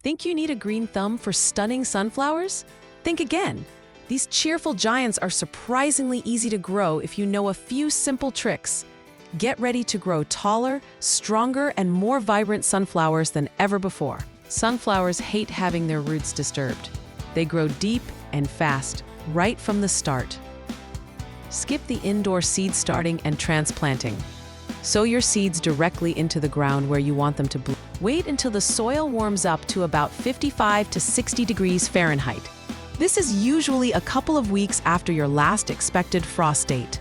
Think you need a green thumb for stunning sunflowers? Think again. These cheerful giants are surprisingly easy to grow if you know a few simple tricks. Get ready to grow taller, stronger, and more vibrant sunflowers than ever before. Sunflowers hate having their roots disturbed. They grow deep and fast, right from the start. Skip the indoor seed starting and transplanting. Sow your seeds directly into the ground where you want them to bloom. Wait until the soil warms up to about 55 to 60 degrees Fahrenheit. This is usually a couple of weeks after your last expected frost date.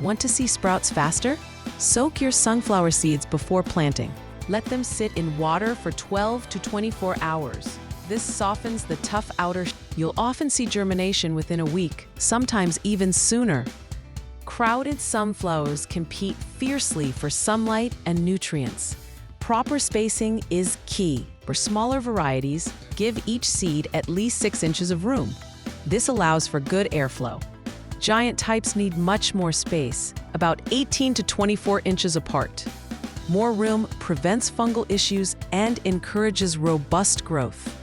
Want to see sprouts faster? Soak your sunflower seeds before planting. Let them sit in water for 12 to 24 hours. This softens the tough outer. You'll often see germination within a week, sometimes even sooner. Crowded sunflowers compete fiercely for sunlight and nutrients. Proper spacing is key. For smaller varieties, give each seed at least 6 inches of room. This allows for good airflow. Giant types need much more space, about 18 to 24 inches apart. More room prevents fungal issues and encourages robust growth.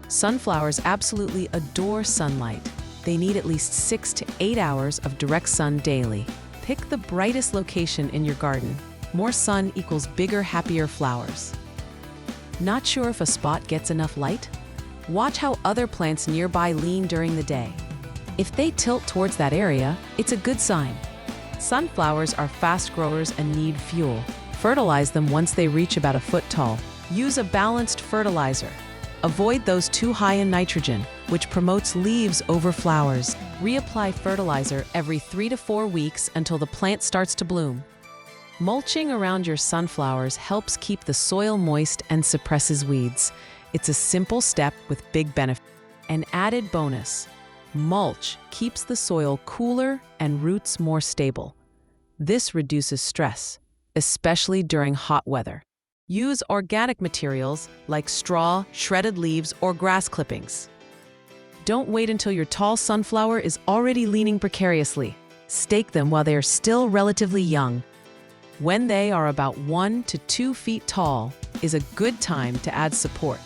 Sunflowers absolutely adore sunlight. They need at least 6 to 8 hours of direct sun daily. Pick the brightest location in your garden. More sun equals bigger, happier flowers. Not sure if a spot gets enough light? Watch how other plants nearby lean during the day. If they tilt towards that area, it's a good sign. Sunflowers are fast growers and need fuel. Fertilize them once they reach about a foot tall. Use a balanced fertilizer. Avoid those too high in nitrogen, which promotes leaves over flowers. Reapply fertilizer every 3 to 4 weeks until the plant starts to bloom. Mulching around your sunflowers helps keep the soil moist and suppresses weeds. It's a simple step with big benefit. An added bonus: mulch keeps the soil cooler and roots more stable. This reduces stress, especially during hot weather. Use organic materials like straw, shredded leaves, or grass clippings. Don't wait until your tall sunflower is already leaning precariously. Stake them while they are still relatively young. When they are about 1 to 2 feet tall is a good time to add support.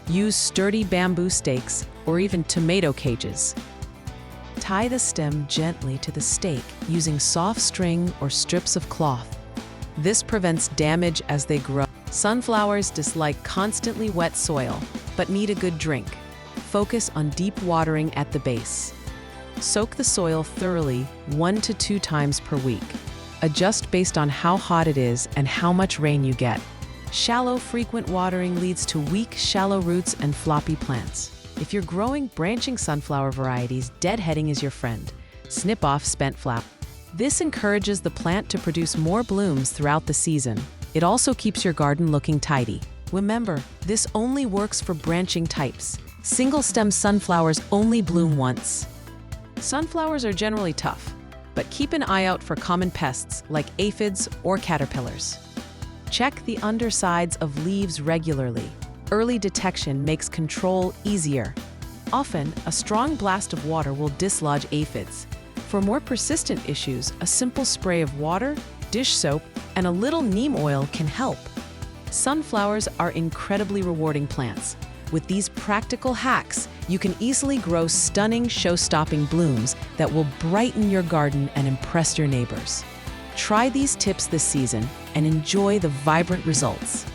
Use sturdy bamboo stakes or even tomato cages. Tie the stem gently to the stake using soft string or strips of cloth. This prevents damage as they grow. Sunflowers dislike constantly wet soil, but need a good drink. Focus on deep watering at the base. Soak the soil thoroughly 1 to 2 times per week. Adjust based on how hot it is and how much rain you get. Shallow, frequent watering leads to weak, shallow roots and floppy plants. If you're growing branching sunflower varieties, deadheading is your friend. Snip off spent flower. This encourages the plant to produce more blooms throughout the season. It also keeps your garden looking tidy. Remember, this only works for branching types. Single-stem sunflowers only bloom once. Sunflowers are generally tough, but keep an eye out for common pests like aphids or caterpillars. Check the undersides of leaves regularly. Early detection makes control easier. Often, a strong blast of water will dislodge aphids. For more persistent issues, a simple spray of water, dish soap, and a little neem oil can help. Sunflowers are incredibly rewarding plants. With these practical hacks, you can easily grow stunning, show-stopping blooms that will brighten your garden and impress your neighbors. Try these tips this season and enjoy the vibrant results.